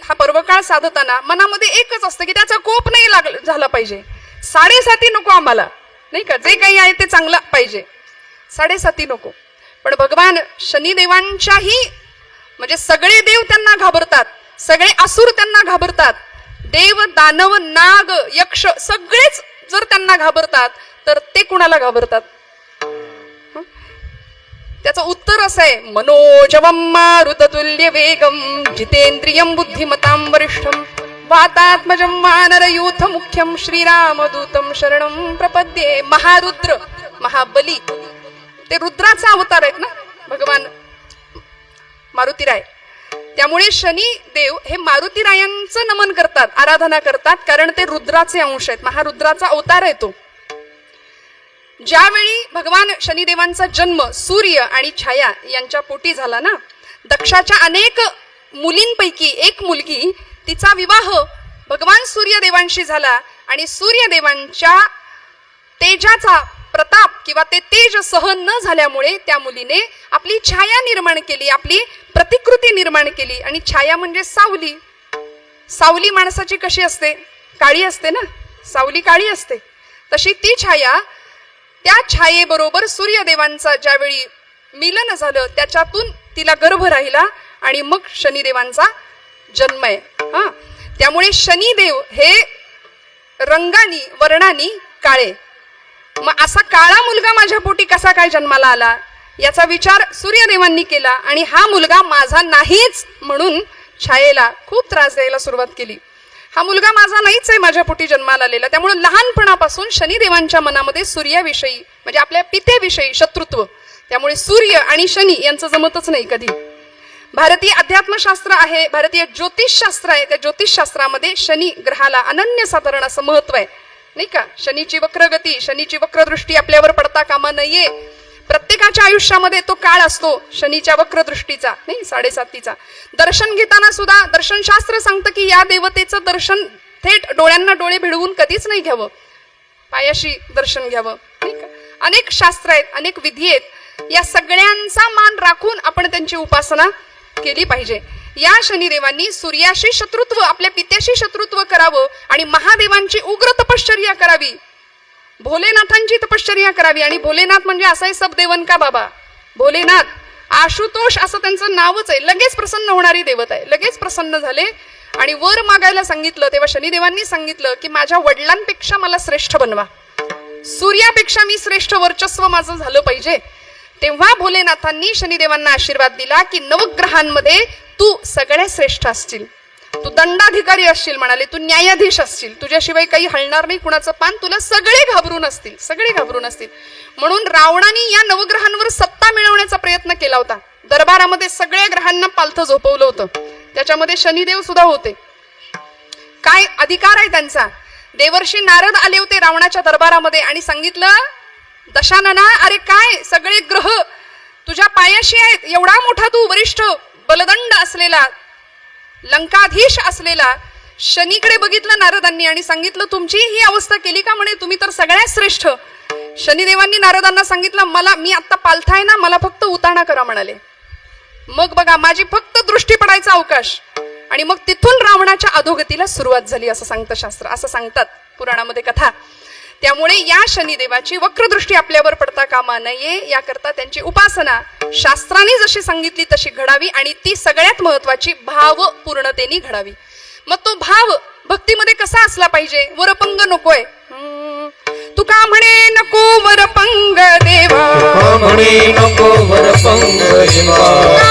हा पर्वकाळ साधताना मनामध्ये एकच असतं की त्याचा कोप नाही झाला पाहिजे. 7.5 नको आम्हाला, नाही का, जे काही आहे ते चांगलं पाहिजे, 7.5 नको. पण भगवान शनिदेवांच्याही म्हणजे सगळे देव त्यांना घाबरतात, सगळे असुर त्यांना घाबरतात, देव दानव नाग यक्ष सगळेच जर त्यांना घाबरतात तर ते कुणाला घाबरतात? त्याचं उत्तर असं आहे, मनोजवम मारुततुल्य वेगम जितेंद्रियम बुद्धिमतां वरिष्ठम वातात्मजं वानरयूथ मुख्यम श्रीरामदूतम शरणं प्रपद्ये. महारुद्र महाबली ते रुद्राचा अवतार आहेत ना भगवान मारुतीराय. त्यामुळे शनिदेव हे मारुतीरायांचं नमन करतात, आराधना करतात, कारण ते रुद्राचे अंश आहेत, महारुद्राचा अवतार आहे तो. ज्यावेळी भगवान शनिदेवांचा जन्म सूर्य आणि छाया यांच्या पोटी झाला ना, दक्षाच्या अनेक मुलींपैकी एक मुलगी, तिचा विवाह भगवान सूर्यदेवांशी झाला आणि सूर्यदेवांच्या तेजाचा प्रताप किंवा ते तेज सहन न झाल्यामुळे त्या मुलीने आपली छाया निर्माण केली, आपली प्रतिकृती निर्माण केली. आणि छाया म्हणजे सावली. सावली माणसाची कशी असते? काळी असते ना, सावली काळी असते. तशी ती छाया, त्या छायेबरोबर सूर्यदेवांचा ज्यावेळी मिलन झालं त्याच्यातून तिला गर्भ राहिला आणि मग शनिदेवांचा जन्म आहे. त्यामुळे शनिदेव हे रंगानी वर्णानी काळे. मग असा काळा मुलगा माझ्या पोटी कसा काय जन्माला आला याचा विचार सूर्यदेवांनी केला आणि हा मुलगा माझा नाहीच म्हणून छायेला खूप त्रास द्यायला सुरुवात केली. हा मुलगा माझा नाहीच आहे माझ्या पोटी जन्माला आलेला. त्यामुळे लहानपणापासून शनिदेवांच्या मनामध्ये सूर्याविषयी म्हणजे आपल्या पितेविषयी शत्रुत्व. त्यामुळे सूर्य आणि शनी यांचं जमतच नाही कधी. भारतीय अध्यात्मशास्त्र आहे, भारतीय ज्योतिषशास्त्र आहे, त्या ज्योतिषशास्त्रामध्ये शनी ग्रहाला अनन्यसाधारण असं महत्व आहे, नाही का. शनीची वक्रगती, शनीची वक्रदृष्टी आपल्यावर पडता कामा नये. प्रत्येकाच्या आयुष्यामध्ये तो काळ असतो शनीच्या वक्रदृष्टीचा, नाही 7.5. दर्शन घेताना सुद्धा दर्शनशास्त्र सांगतं की या देवतेचं दर्शन थेट डोळ्यांना डोळे भिडवून कधीच नाही घ्यावं, पायाशी दर्शन घ्यावं, नाही का. अनेक शास्त्र आहेत, अनेक विधी आहेत, या सगळ्यांचा मान राखून आपण त्यांची उपासना केली पाहिजे. या शनिदेवांनी सूर्याशी शत्रुत्व, आपल्या पित्याशी शत्रुत्व करावं आणि महादेवांची उग्र तपश्चर्या करावी, भोलेनाथांची तपश्चर्या करावी. आणि भोलेनाथ म्हणजे असाही सबदेवन का बाबा, भोलेनाथ आशुतोष असं त्यांचं नावच आहे. लगेच प्रसन्न होणारी देवता आहे. लगेच प्रसन्न झाले आणि वर मागायला सांगितलं तेव्हा शनिदेवांनी सांगितलं की माझ्या वडिलांपेक्षा मला श्रेष्ठ बनवा, सूर्यापेक्षा मी श्रेष्ठ वर्चस्व माझं झालं पाहिजे. तेव्हा भोलेनाथांनी शनिदेवांना आशीर्वाद दिला की नवग्रहांमध्ये तू सगळ्यात श्रेष्ठ असशील, तू दंडाधिकारी असशील, म्हणाले तू न्यायाधीश असशील, तुझ्याशिवाय काही हलणार नाही कुणाचं पान, तुला सगळे घाबरून असतील, सगळे घाबरून असतील. म्हणून रावणाने या नवग्रहांवर सत्ता मिळवण्याचा प्रयत्न केला होता. दरबारामध्ये सगळ्या ग्रहांना पालथं झोपवलं होतं, त्याच्यामध्ये शनिदेव सुद्धा होते. काय अधिकार आहे त्यांचा? देवर्षी नारद आले होते रावणाच्या दरबारामध्ये आणि सांगितलं, दशानना अरे काय सगळे ग्रह तुझ्या पायाशी आहेत, एवढा मोठा तू वरिष्ठ बलदंड असलेला लंकाधीश असलेला. शनीकडे बघितलं नारदांनी आणि सांगितलं तुमची ही अवस्था केली का? म्हणे तुम्ही तर सगळ्यात श्रेष्ठ. शनिदेवांनी नारदांना सांगितलं मला, मी आता पालथा आहे ना, मला फक्त उताणा करा म्हणाले. मग बघा माझी फक्त दृष्टी पडायचा अवकाश. आणि मग तिथून रावणाच्या अधोगतीला सुरुवात झाली असं सांगतं शास्त्र, असं सांगतात पुराणामध्ये कथा. त्यामुळे या शनिदेवाची वक्रदृष्टी आपल्यावर पडता कामा नये याकरता त्यांची उपासना शास्त्राने जशी सांगितली तशी घडावी आणि ती सगळ्यात महत्वाची भावपूर्णतेने घडावी. मग तो भाव भक्तीमध्ये कसा असला पाहिजे? वरपंग नकोय. तुका म्हणे नको वरपंग देवा, म्हणे नको वरपंग देवा,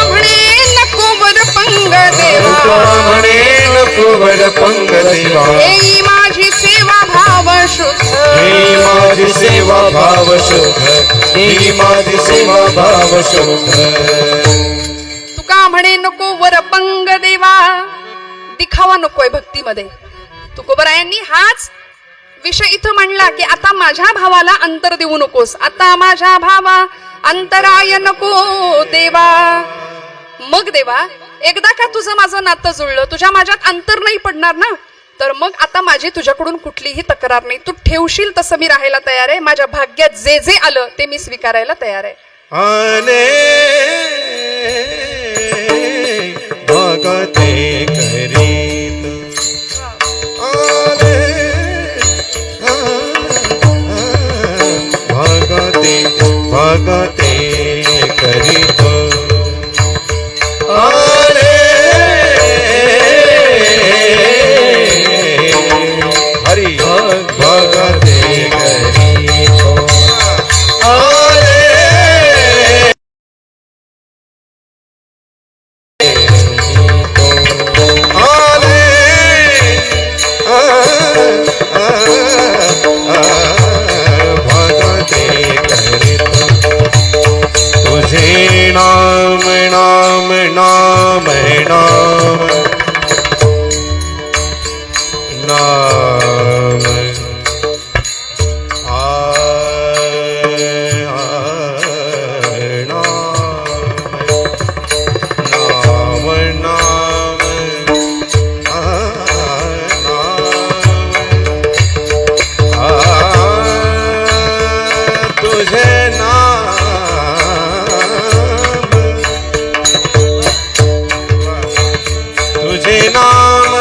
म्हणे नको वरपंग देवा, म्हणे नको वरपंग देवा. येई माझी सेवा भाव शुद्ध, ही माझी सेवा भाव शुद्ध, ही माझी सेवा भाव शुद्ध. तुका म्हणे नको वरपंग देवा, दिखावा नकोय भक्तीमध्ये. तुकोबरायांनी हाच विषय इथं मांडला की आता माझ्या भावाला अंतर देऊ नकोस, आता माझ्या भावा अंतराय नको देवा. मग देवा एकदा का तुझं माझं नातं जुळलं, तुझ्या माझ्यात अंतर नाही पडणार ना, तर मग आता माझी तुझ्याकडून कुठलीही तक्रार नाही. तू ठेवशील तसं मी राहायला तयार आहे. माझ्या भाग्यात जे जे आलं ते मी स्वीकारायला तयार आहे. आले भागते करी तुझे नाम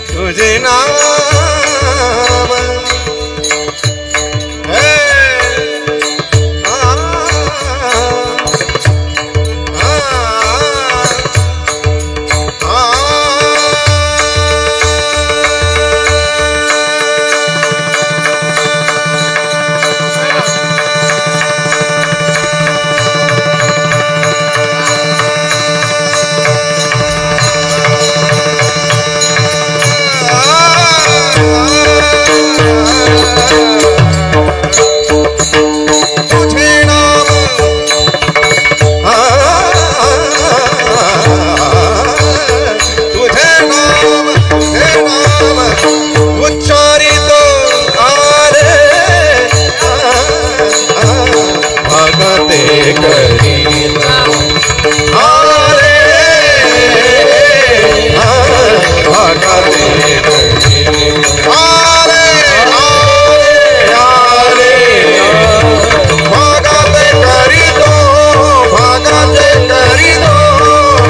तुझे नाम उच्चारितो आरे भगते करीतो आरे भगते करीतो आरे आरे भगते करीतो भगते करीतो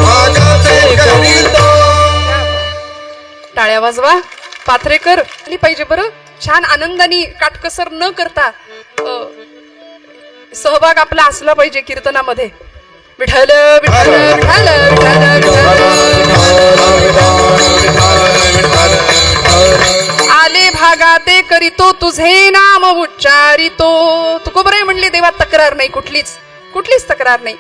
भगते करीतो. टाळ्या वाजवा पाथरेकर आणि पाहिजे बरं. छान आनंदाने काटकसर न करता सहभाग आपला असला पाहिजे कीर्तनामध्ये. विठ्ठल विठ्ठल विठ्ठल विठ्ठल आले भागाते करीतो तुझे नाम उच्चारितो. तुकोबराय म्हणले देवा तक्रार नाही, कुठलीच तक्रार नाही.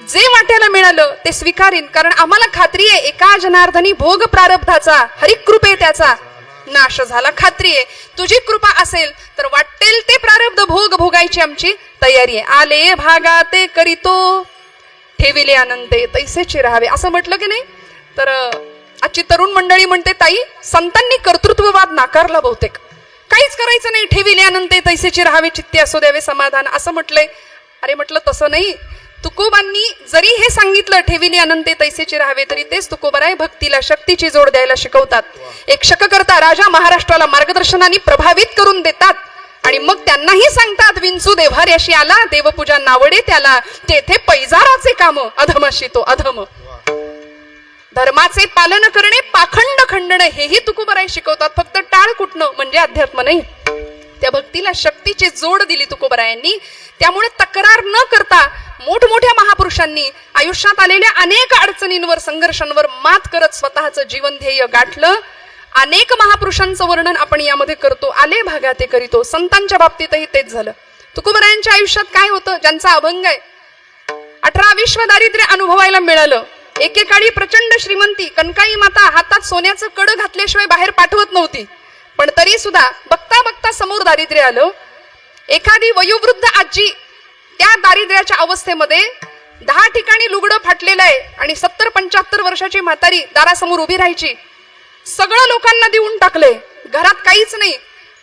जे वाट्याला मिळालं ते स्वीकारीन, कारण आम्हाला खात्री आहे एका जनार्दनी भोग प्रारब्धाचा हरिकृपे त्याचा नाश झाला. खात्री आहे तुझी कृपा असेल तर वाटेल ते प्रारब्ध भोग भोगायची आमची तयारी आहे. आले भागाते करीतो ठेविले आनंदे तैसेचे राहावे असं म्हटलं की नाही. तर आजची तरुण मंडळी म्हणते ताई संतांनी कर्तृत्ववाद नाकारला बहुतेक, काहीच करायचं नाही, ठेविले आनंदे तैसेचे राहावे चित्ते असो द्यावे समाधान असं म्हटलंय. अरे म्हटलं तसं नाही. तुकोबांनी जरी हे सांगितलं ठेविले अनंते तैसेचे राहावे तरी तेच तुकोबराय भक्तीला शक्तीची जोड द्यायला शिकवतात. एक शककर्ता राजा महाराष्ट्राला मार्गदर्शनाने प्रभावित करून देतात आणि मग त्यांनाही सांगतात विंचू देव्हाऱ्याशी आला देवपूजा नावडे त्याला तेथे पैजाराचे काम अधमाशी तो अधम. धर्माचे पालन करणे पाखंड खंडणे हेही तुकोबराय शिकवतात. फक्त टाळ कुटणं म्हणजे अध्यात्म नाही. त्या भक्तीला शक्तीची जोड दिली तुकोबरायांनी. त्यामुळे तक्रार न करता मोठमोठ्या महापुरुषांनी आयुष्यात आलेल्या अनेक अडचणींवर संघर्षांवर मात करत स्वतःचं जीवन ध्येय गाठलं. अनेक महापुरुषांचं वर्णन आपण यामध्ये करतो. आले भागाते करीतो. संतांच्या बाबतीतही तेच झालं. तुकोबरायांच्या आयुष्यात काय होतं, ज्यांचा अभंग आहे 18 विश्व दारिद्र्य अनुभवायला मिळालं. एकेकाळी प्रचंड श्रीमंती, कनकाई माता हातात सोन्याचं कड घातल्याशिवाय बाहेर पाठवत नव्हती, पण तरी सुद्धा बघता बघता समोर दारिद्र्य आलं. एखादी वयोवृद्ध आजी त्या दारिद्र्याच्या अवस्थेमध्ये 10 ठिकाणी लुगडं फाटलेलं आहे आणि 70-75 वर्षाची म्हातारी दारासमोर उभी राहायची. सगळं लोकांना देऊन टाकले, घरात काहीच नाही,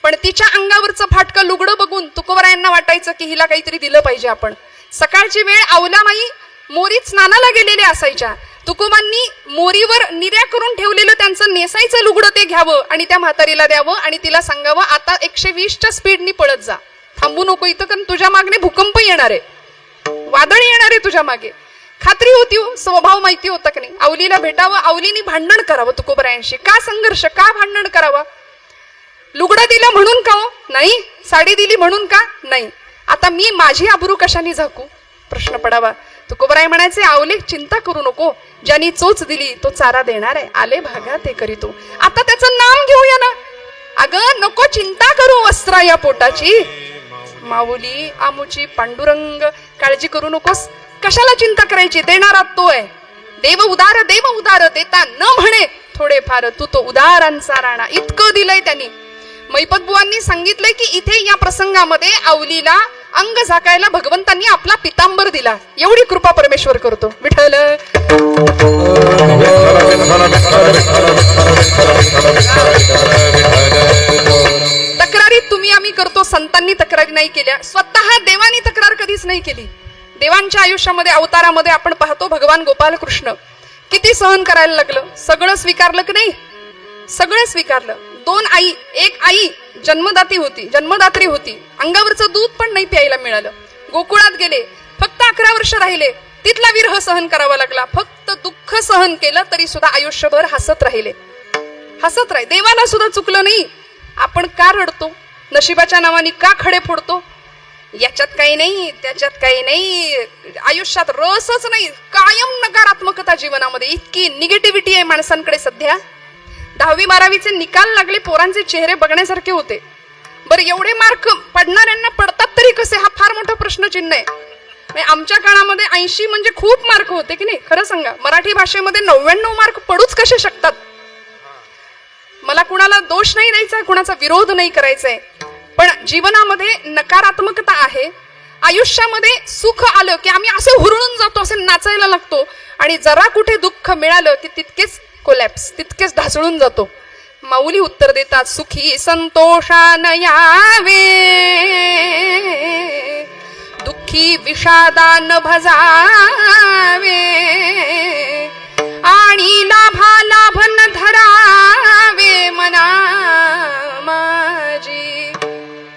पण तिच्या अंगावरचं फाटकं लुगडं बघून तुकोबरायांना वाटायचं की हिला काहीतरी दिलं पाहिजे आपण. सकाळची वेळ आवलामाई मोरीत स्नानाला गेलेल्या असायच्या. तुकोबांनी मोरीवर निर्या करून ठेवलेलं त्यांचं नेसायचं लुगडं ते घ्यावं आणि त्या म्हातारीला द्यावं आणि तिला सांगावं आता 120च्या स्पीडनी पळत जा, थांबू नको इथं, कारण तुझ्या मागणे भूकंप येणार आहे, वादळ येणार आहे तुझ्या मागे. खात्री होती हो, स्वभाव माहिती होता की नाही. आवलीला भेटावं, आवलीनी भांडण करावं तुकोबरायांशी. का संघर्ष, का भांडण करावं? लुगडं दिलं म्हणून का हो? नाही. साडी दिली म्हणून का? नाही. आता मी माझी आबरू कशाने झाकू? प्रश्न पडावा. तुकोबराय म्हणायचे आवले चिंता करू नको, ज्यांनी चोच दिली तो चारा देणार आहे. आले भागा ते करीतो. आता त्याचं नाम घेऊया ना. अगं नको चिंता करू वस्त्रा या पोटाची, माऊली आमुची पांडुरंग, काळजी करू नकोस. कशाला चिंता करायची, देणारा तो आहे. देव उदार देता न म्हणे थोडेफार, तू तो उदारांचा राणा. इतकं दिलंय त्यांनी. मैपत बुवांनी सांगितलंय की इथे या प्रसंगामध्ये आवलीला अंग झाकायला भगवंतांनी आपला पितांबर दिला. एवढी कृपा परमेश्वर करतो. विठ्ठल तक्रारी तुम्ही आम्ही करतो, संतांनी तक्रारी नाही केल्या. स्वतः देवानी तक्रार कधीच नाही केली. देवांच्या आयुष्यामध्ये अवतारामध्ये आपण पाहतो भगवान गोपाल कृष्ण किती सहन करायला लागलं. सगळं स्वीकारलं की नाही? सगळं स्वीकारलं. एक आई जन्मदात्री होती, अंगावरचं दूध पण नाही प्यायला मिळालं. गोकुळात गेले, फक्त 11 वर्ष राहिले, तिथला विरह सहन करावा लागला. फक्त दुःख सहन केलं तरी सुद्धा आयुष्यभर हसत राहिले. देवाला सुद्धा चुकलं नाही. आपण का रडतो? नशिबाच्या नावाने का खडे फोडतो? याच्यात काही नाही, त्याच्यात काही नाही, आयुष्यात रसच नाही, कायम नकारात्मकता जीवनामध्ये. इतकी निगेटिव्हिटी आहे माणसांकडे सध्या. 10वी 12वीचे निकाल लागले, पोरांचे चेहरे बघण्यासारखे होते. बरं, एवढे मार्क पडणाऱ्यांना पडतात तरी कसे, हा फार मोठा प्रश्नचिन्ह आहे. आमच्या काळामध्ये 80 म्हणजे खूप मार्क होते की नाही? खरं सांगा, मराठी भाषेमध्ये 99 मार्क पडूच कसे शकतात? मला कुणाला दोष नाही द्यायचा, कुणाचा विरोध नाही करायचा आहे, पण जीवनामध्ये नकारात्मकता आहे. आयुष्यामध्ये सुख आलं की आम्ही असे हुरळून जातो, असे नाचायला लागतो, आणि जरा कुठे दुःख मिळालं की तितकेच कोलॅप्स, तितकेच ढासळून जातो. माऊली उत्तर देतात, सुखी संतोषान यावे, दुःखी विषादान भजावे, आणि लाभा लाभन धरावे मना माझी.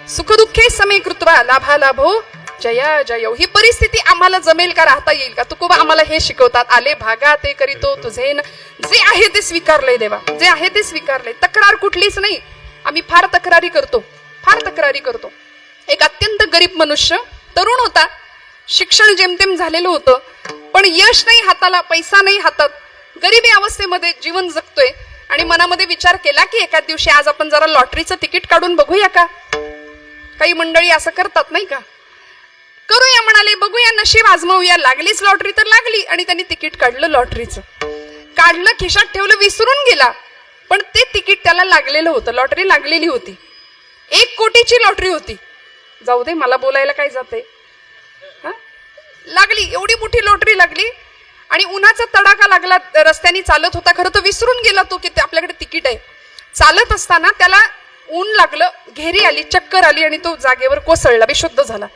सुखदुःखे समे कृत्वा लाभा लाभो जया जयो. ही परिस्थिती आम्हाला जमेल का, राहता येईल का? तुकोबा आम्हाला हे शिकवतात, आले भागा ते करीतो तुझे न. जे आहे ते स्वीकारलंय देवा, जे आहे ते स्वीकारलंय. तक्रार कुठलीच नाही. आम्ही फार तक्रारी करतो. एक अत्यंत गरीब मनुष्य, तरुण होता, शिक्षण जेमतेम झालेलं होतं, पण यश नाही हाताला, पैसा नाही हातात, गरिबी अवस्थेमध्ये जीवन जगतोय, आणि मनामध्ये विचार केला की एखाद दिवशी आज आपण जरा लॉटरीचं तिकीट काढून बघूया का? काही मंडळी असं करतात नाही का? करूया म्हणाले, बघूया, नशीब आजमावूया. लागलीच लॉटरी तर लागली, आणि त्यांनी तिकीट काढलं. लॉटरीचं काढलं, खिशात ठेवलं, विसरून गेला. पण ते तिकीट त्याला लागलेलं होतं, लॉटरी लागलेली होती. 1 कोटीची लॉटरी होती. जाऊ दे, मला बोलायला काय जाते. लागली, एवढी मोठी लॉटरी लागली, आणि उन्हाचा तडाखा लागला. रस्त्याने चालत होता, खरं तर विसरून गेला तो की आपल्याकडे तिकीट आहे. चालत असताना त्याला ऊन लागलं, घेरी आली, चक्कर आली, आणि तो जागेवर कोसळला, बेशुद्ध झाला.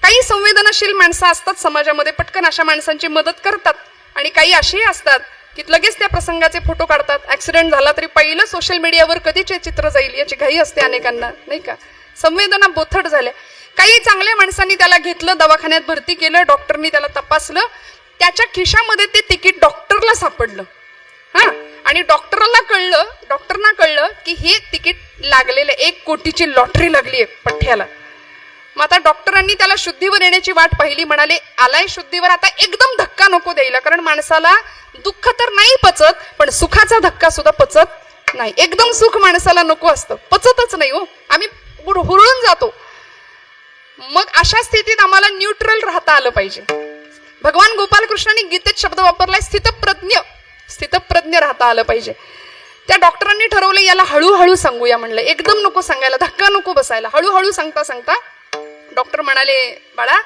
काही संवेदनशील माणसं असतात समाजामध्ये, पटकन अशा माणसांची मदत करतात, आणि काही असेही असतात की लगेच त्या प्रसंगाचे फोटो काढतात. ऍक्सिडेंट झाला तरी पहिलं सोशल मीडियावर कधीचे चित्र जाईल याची घाई असते अनेकांना, नाही का? संवेदना बोथट झाल्या. काही चांगल्या माणसांनी त्याला घेतलं, दवाखान्यात भरती केलं, डॉक्टरनी त्याला तपासलं. त्याच्या खिशामध्ये ते तिकीट डॉक्टरला सापडलं. आणि डॉक्टरना कळलं की हे तिकीट लागलेलं, 1 कोटीची लॉटरी लागली आहे पठ्ठ्याला. मग आता डॉक्टरांनी त्याला शुद्धीवर येण्याची वाट पाहिली. म्हणाले, आलाय शुद्धीवर, आता एकदम धक्का नको द्यायला, कारण माणसाला दुःख तर नाही पचत, पण सुखाचा धक्का सुद्धा पचत नाही. एकदम सुख माणसाला नको असतं, पचतच नाही हो, आम्ही हुरळून जातो. मग अशा स्थितीत आम्हाला न्यूट्रल राहता आलं पाहिजे. भगवान गोपालकृष्णांनी गीतेत शब्द वापरलाय, स्थितप्रज्ञ राहता आलं पाहिजे. त्या डॉक्टरांनी ठरवलं, याला हळूहळू सांगूया म्हणलं, एकदम नको सांगायला, धक्का नको बसायला. हळूहळू सांगता डॉक्टर म्हणाले, बाळा,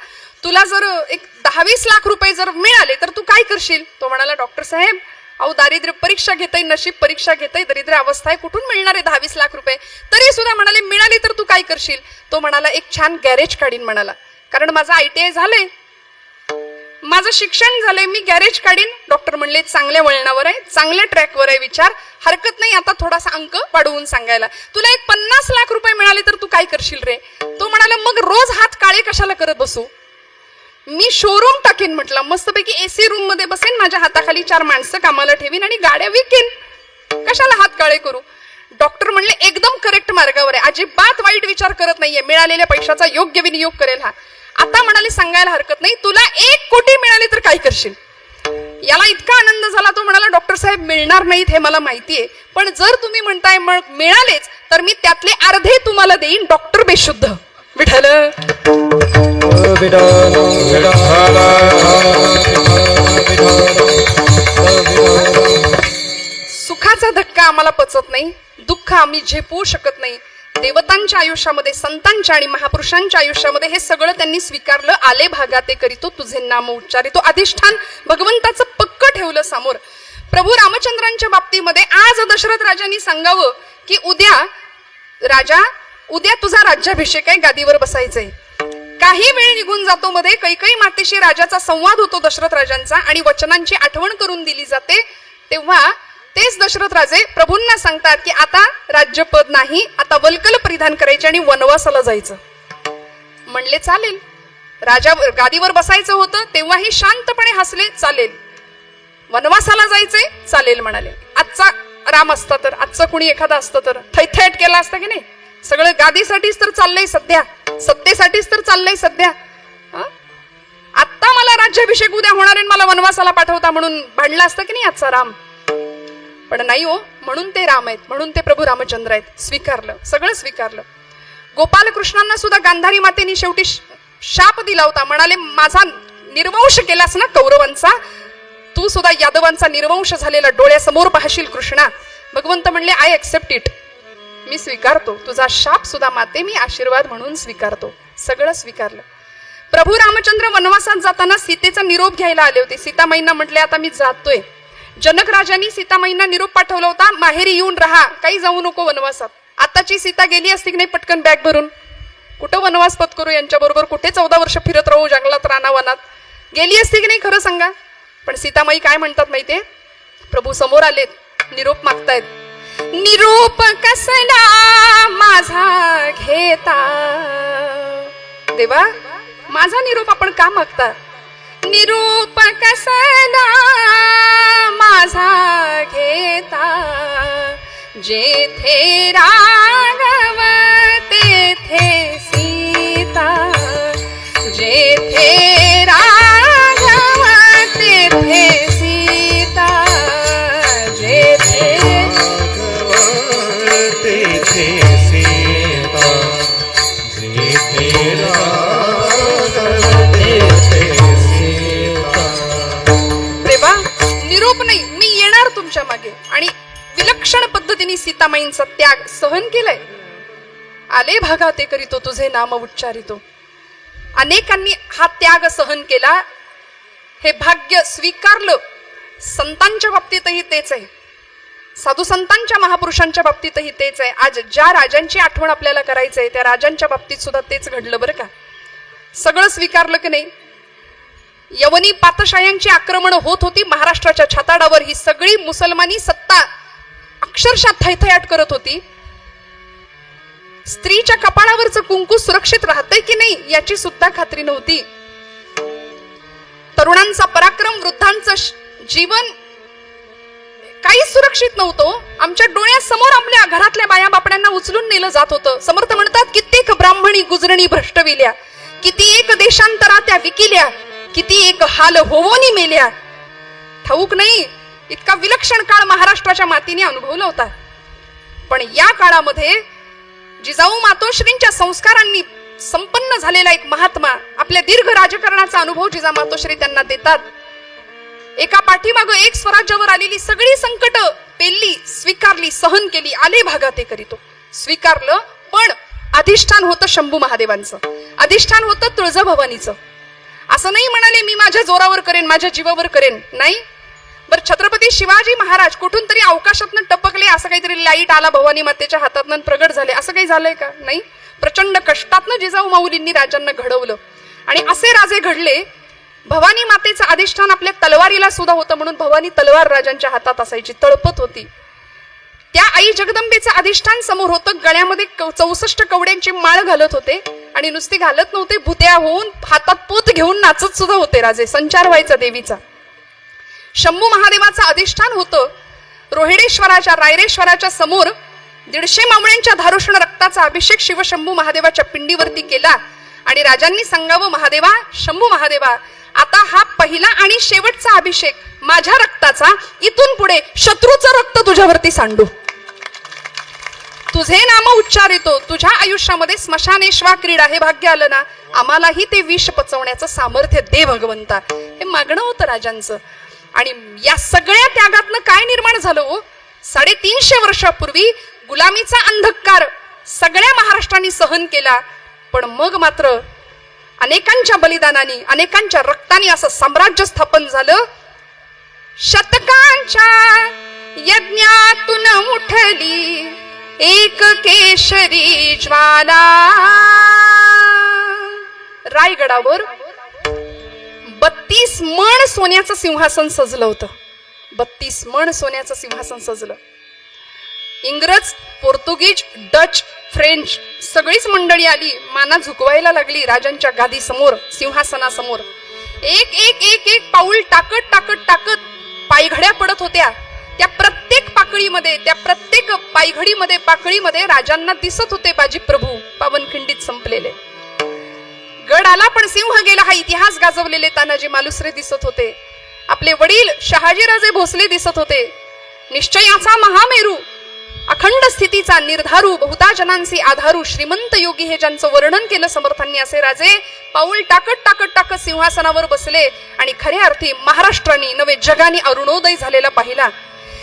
तुला जर एक 10-20 लाख रुपये जर मिळाले तर तू काय करशील? तो म्हणाला, डॉक्टर साहेब, अहो दारिद्र्य परीक्षा घेताय, नशीब परीक्षा घेताय, दरिद्र अवस्था आहे, कुठून मिळणार आहे 10-20 लाख रुपये? तरी सुद्धा म्हणाले, मिळाली तर तू काय करशील? तो म्हणाला, एक छान गॅरेज काढीन म्हणाला, कारण माझं ITI झालंय, माझं शिक्षण झालंय, मी गॅरेज काढीन. डॉक्टर म्हणले, चांगल्या वळणावर आहे, चांगल्या ट्रॅकवर आहे विचार, हरकत नाही आता थोडासा अंक वाढवून सांगायला. तुला एक 50 लाख रुपये मिळाले तर तू काय करशील रे? तो म्हणाला, मग रोज हात काळे कशाला करत बसू, मी शोरूम टाकेन म्हटलं, मस्तपैकी AC रूम मध्ये बसेन, माझ्या हाताखाली 4 माणसं कामाला ठेवीन, आणि गाड्या विकेन, कशाला हात काळे करू. डॉक्टर म्हणले, एकदम करेक्ट मार्गावर आहे, अजिबात वाईट विचार करत नाहीये, मिळालेल्या पैशाचा योग्य विनियोग करेल हा. आता म्हणाले, सांगायला हरकत नाही, तुला 1 कोटी मिळाले तर काय करशील? याला इतका आनंद झाला, तो म्हणाला, डॉक्टर साहेब, मिळणार नाहीत हे मला माहितीये, पण जर तुम्ही म्हणताय मग मिळालेच तर मी त्यातले अर्धे तुम्हाला देईन. डॉक्टर बेशुद्ध. विठ्ठल सुखाचा धक्का आम्हाला पचत नाही, दुःख आम्ही झेपवू शकत नाही. देवतांच्या आयुष्यामध्ये, संतांच्या आणि महापुरुषांच्या आयुष्यामध्ये हे सगळं त्यांनी स्वीकारलं. आले भागा ते करीतो तुझे नाम उच्चारितो. अधिष्ठान भगवंताचं पक्क ठेवलं समोर. प्रभू रामचंद्रांच्या बाबतीमध्ये आज दशरथ राजांनी सांगावं की उद्या तुझा राज्याभिषेक आहे, गादीवर बसायचंय. काही वेळ निघून जातो, मध्ये कैकेयी मातेशी राजाचा संवाद होतो दशरथ राजांचा, आणि वचनांची आठवण करून दिली जाते. तेव्हा तेच दशरथ राजे प्रभूंना सांगतात की आता राज्यपद नाही, आता वल्कल परिधान करायचे आणि वनवासाला जायचं. म्हणले चालेल. राजा गादीवर बसायचं होतं तेव्हाही शांतपणे हसले, चालेल. वनवासाला जायचे, चालेल म्हणाले. आजचा राम असता तर, आजचं कुणी एखादा असतं तर थैथैट केला असता की नाही. सगळं गादीसाठीच तर चाललंय सध्या, सत्तेसाठीच तर चाललंय सध्या. आता मला राज्याभिषेक उद्या होणार आहे, मला वनवासाला पाठवता म्हणून भांडला असतं की नाही आजचा राम. पण नाही हो, म्हणून ते राम आहेत, म्हणून ते प्रभू रामचंद्र आहेत. स्वीकारलं, सगळं स्वीकारलं. गोपालकृष्णांना सुद्धा गांधारी मातेनी शेवटी शाप दिला होता. म्हणाले माझा निर्वंश केलास ना कौरवांचा, तू सुद्धा यादवांचा निर्वंश झालेला डोळ्यासमोर पाहशील कृष्णा. भगवंत म्हणले आय एक्सेप्ट इट, मी स्वीकारतो तुझा शाप सुद्धा माते, मी आशीर्वाद म्हणून स्वीकारतो. सगळं स्वीकारलं. प्रभू रामचंद्र वनवासात जाताना सीतेचा निरोप घ्यायला आले होते. सीतामाईंना म्हटले आता मी जातोय. जनक राजांनी सीतामाईंना निरोप पाठवला होता, माहेरी येऊन राहा, काही जाऊ नको वनवासात. आताची सीता गेली असती की नाही पटकन बॅग भरून, कुठं वनवास पत्करू यांच्या बरोबर, कुठे 14 वर्ष फिरत राहू जंगलात रानावनात, गेली असती की नाही खरं सांगा. पण सीतामाई काय म्हणतात माहितीये, प्रभू समोर आलेत, निरोप मागतायत. निरोप कसला माझा घेता, देवा माझा निरोप आपण का मागता. निरोप कसला माझा घेता, जेथे राघव तेथे सीता, जेथे राघव तेथे सीता, जेथे तेथे सीता, जेथे राघव तेथे सीता. देवा निरोप नाही, मी येणार तुमच्या मागे. आणि विलक्षण पद्धतीने सीतामाईंचा त्याग सहन केलाय. आले भागा ते करीतो तुझे नाम उच्चारितो. अनेकांनी हा त्याग सहन केला, हे भाग्य स्वीकारलं. संतांच्या बाबतीतही तेच आहे, साधू संतांच्या महापुरुषांच्या बाबतीतही तेच आहे. आज ज्या राजांची आठवण आपल्याला करायचं आहे त्या राजांच्या बाबतीत सुद्धा तेच घडलं बरं का. सगळं स्वीकारलं की नाही. यवनी पातशाह्यांची आक्रमण होत होती महाराष्ट्राच्या छाताडावर. ही सगळी मुसलमानी सत्ता अक्षरशः थैथयाट करत होती. स्त्रीच्या कपाळावरचं कुंकू सुरक्षित राहतंय की नाही याची सुद्धा खात्री नव्हती. तरुणांचा पराक्रम, वृद्धांचं जीवन काही सुरक्षित नव्हतं. आमच्या डोळ्यासमोर आपल्या घरातल्या बाया बापड्यांना उचलून नेलं जात होतं. समर्थ म्हणतात, कित्येक ब्राह्मणी गुजरणी भ्रष्टविल्या, किती एक देशांतरा त्या विकिल्या, किती एक हाल होवोनी मेल्या. ठाऊक नाही, इतका विलक्षण काळ महाराष्ट्राच्या मातीने अनुभवला होता. पण या काळामध्ये जिजाऊ मातोश्रींच्या संस्कारांनी संपन्न झालेला एक महात्मा, आपल्या दीर्घ राजकारणाचा अनुभव जिजा मातोश्री त्यांना देतात. एका पाठीमागं एक स्वराज्यावर आलेली सगळी संकट पेलली, स्वीकारली, सहन केली. आले भागा ते करीतो, स्वीकारलं. पण अधिष्ठान होतं शंभू महादेवांचं, अधिष्ठान होतं तुळजाभवानीचं. असं नाही म्हणाले मी माझ्या जोरावर करेन, माझ्या जीवावर करेन, नाही. बर छत्रपती शिवाजी महाराज कुठून तरी अवकाशातनं टपकले, असं काहीतरी लाईट आला भवानी मातेच्या हातातनं प्रगट झाले, असं काही झालंय का. नाही. प्रचंड कष्टातनं जिजाऊ माऊलींनी राजांना घडवलं आणि असे राजे घडले. भवानी मातेचं अधिष्ठान आपल्या तलवारीला सुद्धा होतं, म्हणून भवानी तलवार राजांच्या हातात असायची, तळपत होती. त्या आई जगदंबेचं अधिष्ठान समोर होतं. गळ्यामध्ये 64 कवड्यांची माळ घालत होते आणि नुसते घालत नव्हते, भुत्या होऊन हातात पोत घेऊन नाचत सुद्धा होते राजे. संचार व्हायचा देवीचा. शंभू महादेवाचं अधिष्ठान होतं. रोहिडेश्वराच्या, रायरेश्वराच्या समोर 150 मावळ्यांच्या धारुषण रक्ताचा अभिषेक शिवशंभू महादेवाच्या पिंडीवरती केला आणि राजांनी सांगावं, महादेवा, शंभू महादेवा, आता हा पहिला आणि शेवटचा अभिषेक माझ्या रक्ताचा, इथून पुढे शत्रूचं रक्त तुझ्यावरती सांडू, तुझे नाम उच्चारितो. तुझ्या आयुष्यामध्ये स्मशानेश्वा क्रीडा हे भाग्य आलं ना, आम्हालाही ते विष पचवण्याचं सामर्थ्य दे भगवंता. हे मागणं होतं राजांचं. आणि या सगळ्या त्यागातनं काय निर्माण झालं हो. 350 वर्षापूर्वी गुलामीचा अंधकार सगळ्या महाराष्ट्राने सहन केला. पण मग मात्र अनेकांच्या बलिदानाने, अनेकांच्या रक्ताने असं साम्राज्य स्थापन झालं. शतकांच्या यज्ञातून उठली एक केशरी ज्वाला. रायगडावर 32 मण सोन्याचं सिंहासन सजलं होतं. 32 मण सोन्याचं सिंहासन सजलं. इंग्रज, पोर्तुगीज, डच, फ्रेंच सगळीच मंडळी आली, माना झुकवायला लागली राजांच्या गादी समोर, सिंहासनासमोर. एक एक एक एक पाऊल टाकत टाकत टाकत पायघड्या पडत होत्या. त्या प्रत्येक पाकळीमध्ये, त्या प्रत्येक पायघडीमध्ये, पाकळीमध्ये राजांना दिसत होते बाजी प्रभू पावनखिंडीत संपलेले. गड आला पण सिंह गेला हा इतिहास गाजवलेले तानाजी मालुसरे दिसत होते. आपले वडील शहाजीराजे भोसले दिसत होते. निश्चयाचा महामेरू, अखंड स्थितीचा निर्धारू, बहुता जनांचे आधारू, श्रीमंत योगी हे ज्यांचं वर्णन केलं समर्थांनी, असे राजे पाऊल टाकत टाकत टाकत सिंहासनावर बसले आणि खऱ्या अर्थी महाराष्ट्राने नवे जगाने अरुणोदय झालेला पाहिला.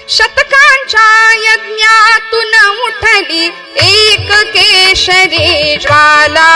शतकांच्या यज्ञातून उठली एक केशरी ज्वाला.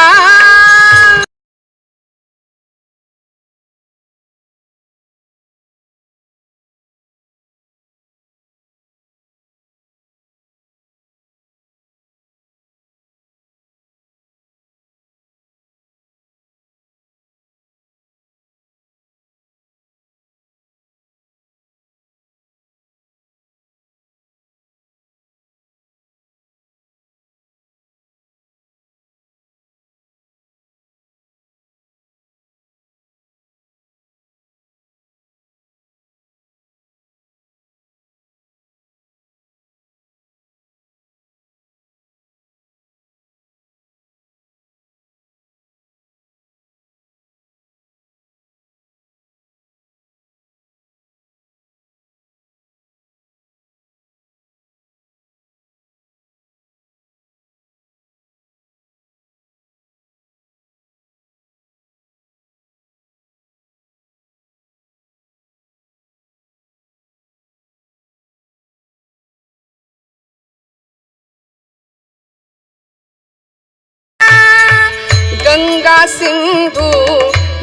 गंगा सिंधू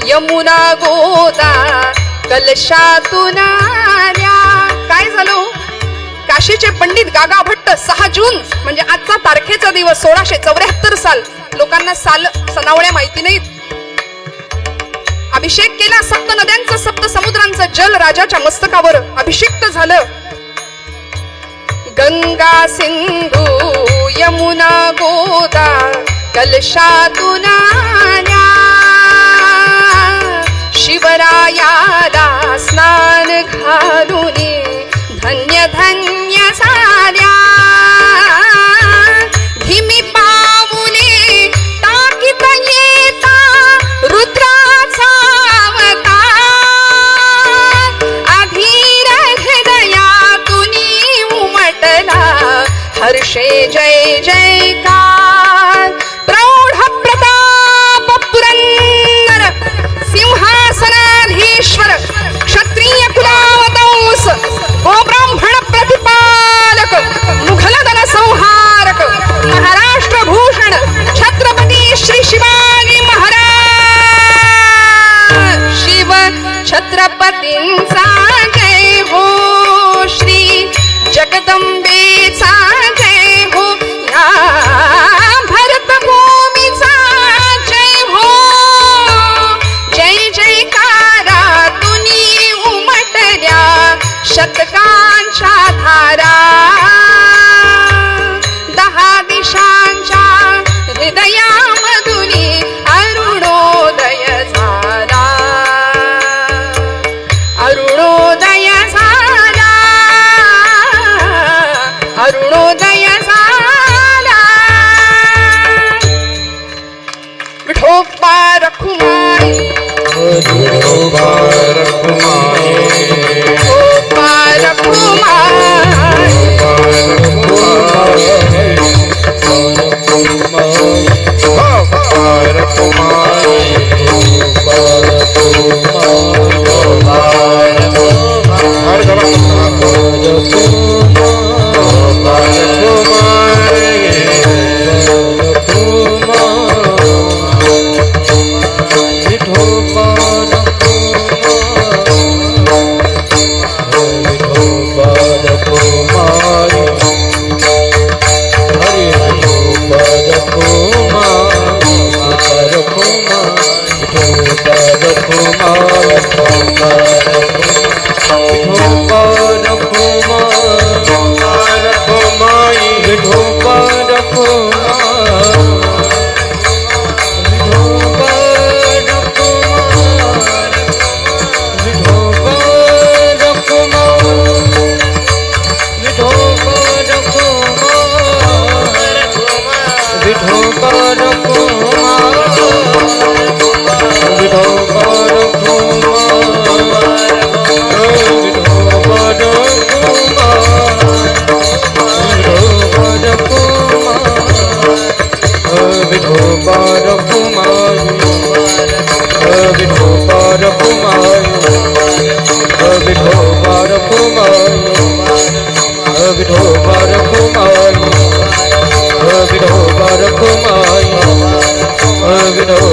यमुना गोदा कलशातून आल्या. काय झालं? काशीचे पंडित गागा भट्ट 6 जून म्हणजे आजचा तारखेचा दिवस 1674 साल, लोकांना साल सनावळ्या माहिती नाहीत, अभिषेक केला. 7 नद्यांचं 7 समुद्रांचं जल राजाच्या मस्तकावर अभिषिक्त झालं. गंगा सिंधू यमुना गोदा कलशातून आल्या. शिवरायाला स्नान घालून धन्य धन्य झाल्या. धीमी पाऊले टाकीत येता रुद्राचा अवतार. अधीर हृदयातून उमटला हर्षे जय जयकार. प्रौढ प्रताप पुरंदर सिंहासनाधीश्वर क्षत्रिय कुलावतंस गोब्राह्मण प्रतिपालक मुघलदल संहारक महाराष्ट्र भूषण छत्रपती श्री शिवाजी महाराज. शिव छत्रपतींचा जय हो, श्री जगदंबेचा जय हो, या भरत भूमीचा जय हो. जय जयकारा तुनी उमटल्या शतकांच्या धारा. 10 दिशांच्या हृदयामधून अरुणोदय झाला. अरुणोदय झाला. अरुणोदय झाला. विठोबा रखुमाई, विठोबा रखुमाई, विठोबा रखुमाई.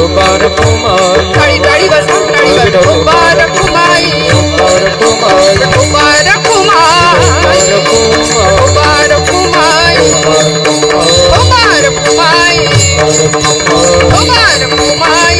विठोबा रखुमाई टाळी टाळी वाजवा टाळी वाजवा विठोबा रखुमाई विठोबा रखुमाई विठोबा रखुमाई विठोबा रखुमाई विठोबा रखुमाई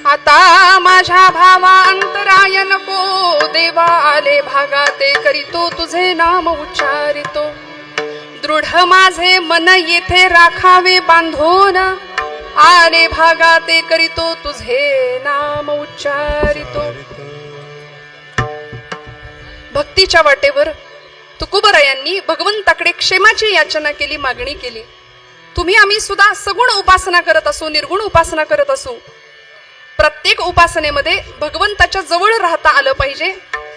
आता माझ्या भावा अंतराय नको देवा आले भागा ते करीतो तुझे नाम उच्चारितो दृढ माझे मन येथे राखावे बांधून आले भागा ते करीतो तुझे नाम उच्चारितो भक्तीच्या वाटेवर तुकोबरायांनी भगवंताकडे क्षेमाची याचना केली मागणी केली तुम्ही आम्ही सुद्धा सगुण उपासना करत असू निर्गुण उपासना करत असू प्रत्येक उपासनेमध्ये भगवंताच्या जवळ राहता आलं पाहिजे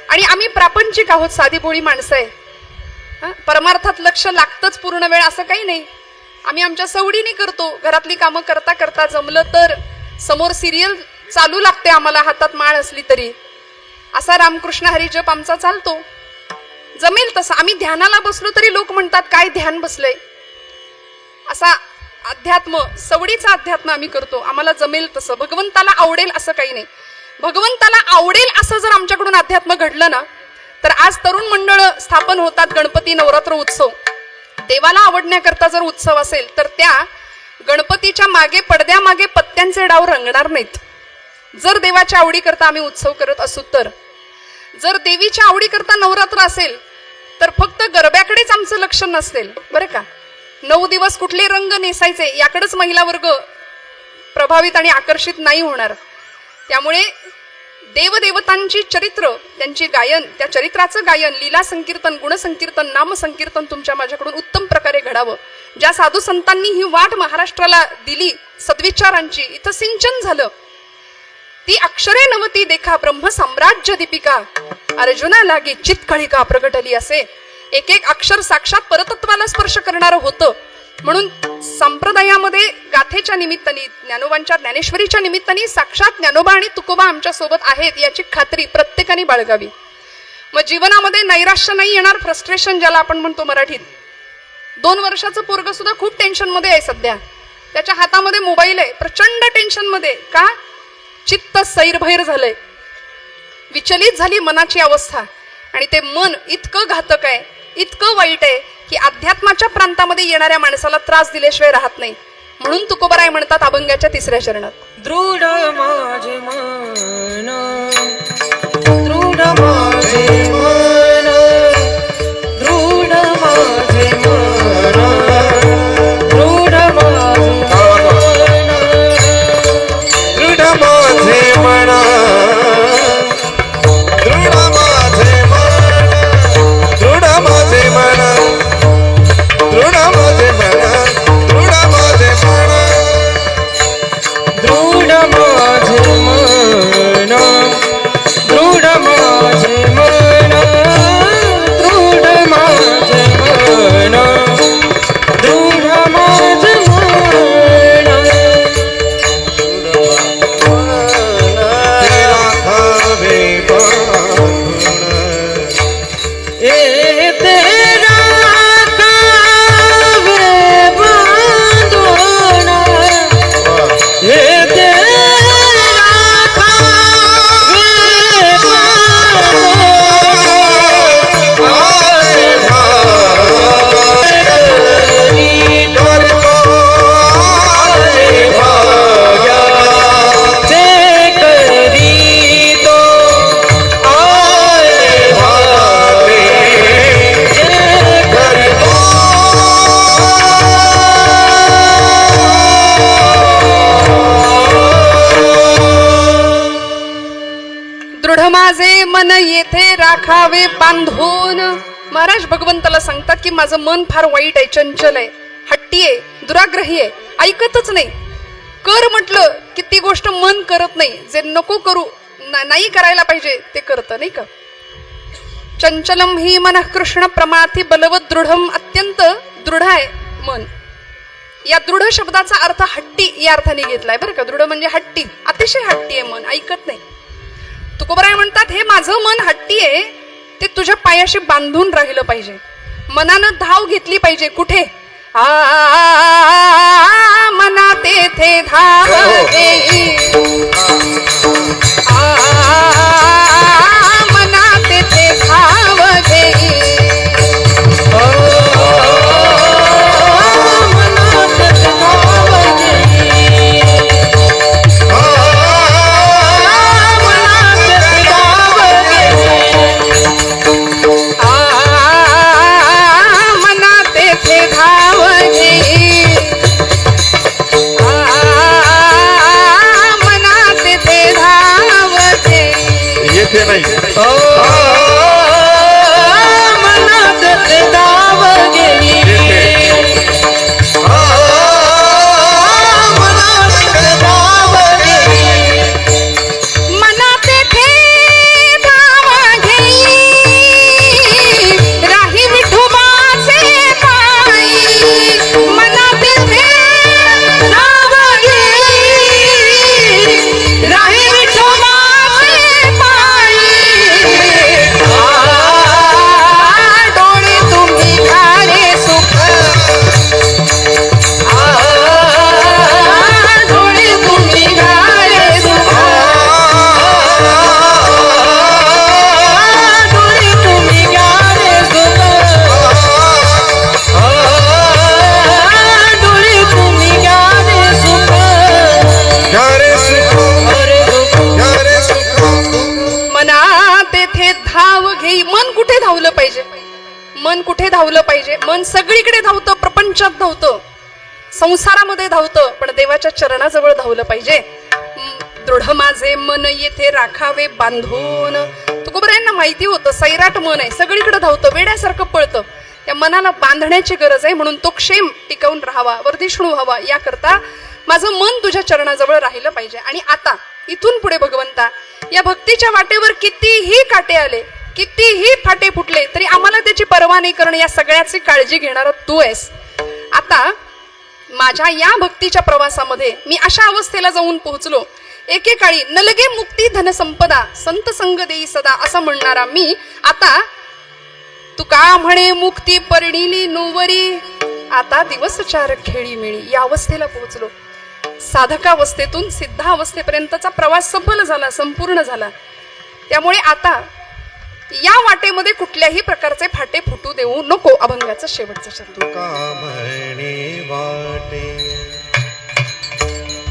आणि आम्ही प्रापंचिक आहोत साधी भोळी माणसं आहे परमार्थात लक्ष लागतंच पूर्ण वेळ असं काही नाही आम्ही आमच्या सवडीने करतो घरातली कामं करता करता जमलं तर समोर सिरियल चालू लागते आम्हाला हातात माळ असली तरी असा रामकृष्ण हरी जप आमचा चालतो जमेल तसं आम्ही ध्यानाला बसलो तरी लोक म्हणतात काय ध्यान बसलंय असा अध्यात्म सवडीचा अध्यात्म आम्ही करतो आम्हाला जमेल तसं भगवंताला आवडेल असं काही नाही भगवंताला आवडेल असं जर आमच्याकडून अध्यात्म घडलं ना तर आज तरुण मंडळ स्थापन होतात गणपती नवरात्र उत्सव देवाला आवडण्याकरता जर उत्सव असेल तर त्या गणपतीच्या मागे पडद्यामागे पत्त्यांचे डाव रंगणार नाहीत जर देवाच्या आवडीकरता आम्ही उत्सव करत असू तर जर देवीच्या आवडीकरता नवरात्र असेल तर फक्त गरब्याकडेच आमचं लक्ष नसेल बरं का 9 दिवस कुठले रंग नेसायचे याकडेच महिला वर्ग प्रभावित आणि आकर्षित नाही होणार त्यामुळे देवदेवतांची चरित्र त्यांची गायन त्या चरित्राचं गायन लीला संकीर्तन गुणसंकीर्तन नाम संकीर्तन तुमच्या माझ्याकडून उत्तम प्रकारे घडावं ज्या साधू संतांनी ही वाट महाराष्ट्राला दिली सद्विचारांची इथं सिंचन झालं ती अक्षरे नवती देखा ब्रह्म साम्राज्य दीपिका अर्जुना लागे चित्कळिका प्रगटली असे एक एक अक्षर साक्षात परतत्वाला स्पर्श करणारं होतं म्हणून संप्रदायामध्ये गाथेच्या निमित्ताने ज्ञानोबांच्या ज्ञानेश्वरीच्या निमित्ताने साक्षात ज्ञानोबा आणि तुकोबा आमच्या सोबत आहेत याची खात्री प्रत्येकाने बाळगावी मग जीवनामध्ये नैराश्य नाही येणार फ्रस्ट्रेशन ज्याला आपण म्हणतो मराठीत 2 वर्षाचं पोरग सुद्धा खूप टेन्शन मध्ये आहे सध्या त्याच्या हातामध्ये मोबाईल आहे प्रचंड टेन्शन मध्ये का चित्त सैरभैर झालंय विचलित झाली मनाची अवस्था आणि ते मन इतकं घातक आहे इतकं वाईट आहे की अध्यात्माच्या प्रांतामध्ये येणाऱ्या माणसाला त्रास दिल्याशिवाय राहत नाही म्हणून तुकोबराय म्हणतात अभंगाच्या 3ऱ्या चरणात दृढ माझे मन दृढ माझे मन दृढ माझे मन दृढ माझे मन दृढ माझे मन दृढ माझे मन दृढ माझे मन दृढ माझे मन दृढ माझे मन दृढ माझे मन दृढ माझे मन दृढ माझे मन तेरा खावे बांधून ए तेरा खावे बांधून ए तेरा खावे दृढ माझे मन येथे राखावे बांधून महाराज भगवंताला सांगतात की माझं मन फार वाईट आहे चंचल आहे हट्टी आहे दुराग्रही आहे ऐकतच नाही कर म्हटलं की ती गोष्ट मन करत नाही जे नको करू नाही करायला पाहिजे ते करतं नाही का चंचलम ही मन कृष्ण प्रमाथी बलवत दृढम अत्यंत दृढ आहे मन या दृढ शब्दाचा अर्थ हट्टी या अर्थाने घेतलाय बरं का. दृढ म्हणजे हट्टी, अतिशय हट्टी आहे मन, ऐकत नाही. तुकोबराय म्हणतात हे माझं मन हट्टी आहे, ते तुझ्या पायाशी बांधून राहिलं पाहिजे. मनानं धाव घेतली पाहिजे. कुठे? मना तेथे धाव घेई, मना तेथे धाव घेई, येथे नाही मनात धाव घेई, मनात धाव घेई, मना तेथे धाव घेई, राही विठोबाचे पायी, मना तेथे धाव घेई, राही विठोबाचे पायी, डोळे तुम्ही घाले सुख, डोळे तुम्ही घाले सुख, डोळे तुम्ही गाणे सुख, डोळे तुम्ही गाणे सुख, यारे सुख अरे सुख, यारे सुख मना तेथे धाव घेई. मन कुठे धावलं पाहिजे? मन कुठे धावलं पाहिजे? मन सगळीकडे धावतं, प्रपंचात धावतं, संसारामध्ये धावतं, पण देवाच्या चरणाजवळ धावलं पाहिजे. दृढ माझे मन येथे राखावे बांधून. तुकोबरायांना माहिती होतं सैराट मन आहे, सगळीकडे धावतं, वेड्यासारखं पळतं. त्या मनाला बांधण्याची गरज आहे, म्हणून तो क्षेम टिकवून राहावा, वर्धिष्णू व्हावा, याकरता माझं मन तुझ्या चरणाजवळ राहिलं पाहिजे. आणि आता इथून पुढे भगवंता, या भक्तीच्या वाटेवर कितीही काटे आले, कितीही फाटे फुटले, तरी आम्हाला त्याची पर्वा नाही करणं, या सगळ्याची काळजी घेणारा तू आहेस. आता माझ्या या भक्तीच्या प्रवासामध्ये मी अशा अवस्थेला जाऊन पोहोचलो, एकेकाळी नलगे मुक्ती धनसंपदा संत संग देई सदा असं म्हणणारा मी आता तुका म्हणे मुक्ती परिणिली नुवरी, आता दिवस चार खेळी मिळी, या अवस्थेला पोहोचलो. साधकावस्थेतून सिद्धावस्थेपर्यंतचा प्रवास सफल झाला, संपूर्ण झाला. त्यामुळे आता या वाटेमध्ये कुठल्याही प्रकारचे फाटे फुटू देऊ नको. अभंगाचा शेवटचा शब्द. तुका म्हणे वाटे,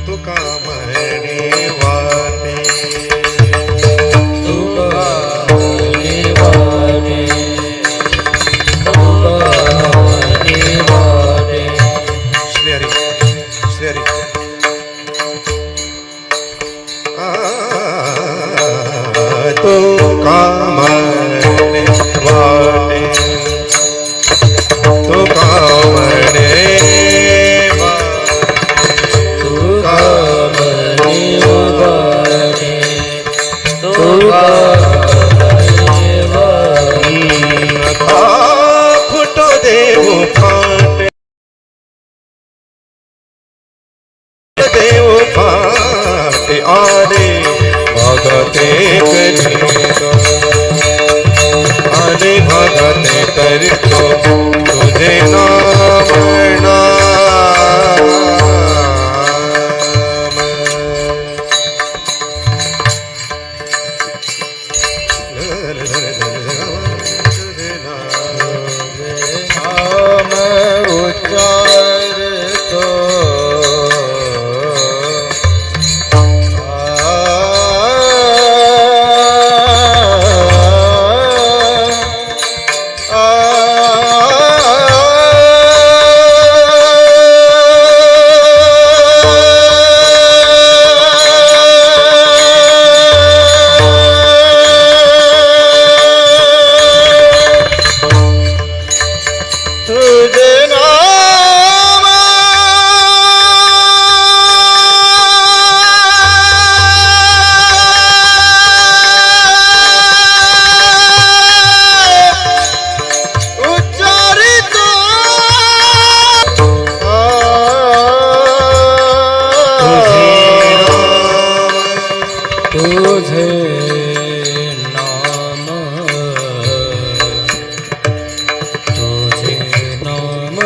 तुका म्हणे वाटे, तुका म्हणे वाटे, तुका म्हणे वाटे, श्री हरी श्री हरी. तुका म्हणे वाटे, तुका म्हणे तुका म्हणे वाटे, तुका म्हणे वाटे, फुटो देव फाटे, देव फाटे आले मागते कधी तुझे नाम तुझे नाम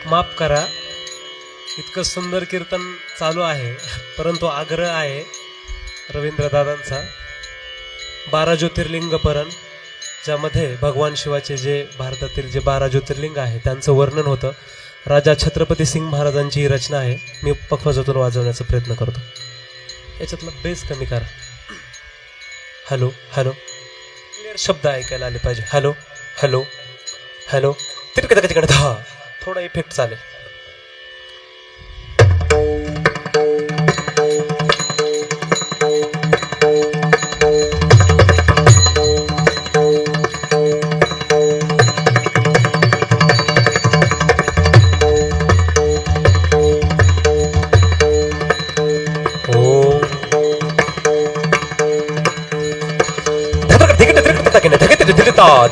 माफ करा, इतकं सुंदर कीर्तन चालू आहे, परंतु आग्रह आहे रवींद्रदादांचा 12 ज्योतिर्लिंग परण, ज्यामध्ये भगवान शिवाचे जे भारतातील जे 12 ज्योतिर्लिंग आहे त्यांचं वर्णन होतं. राजा छत्रपती सिंग महाराजांची ही रचना आहे. मी पखवाजातून वाजवण्याचा प्रयत्न करतो. याच्यातला बेस कमी करा. हॅलो हॅलो क्लिअर शब्द ऐकायला आले पाहिजे. Hello hello hello. तिकडे तिकडे हा थोडा इफेक्ट चालेल.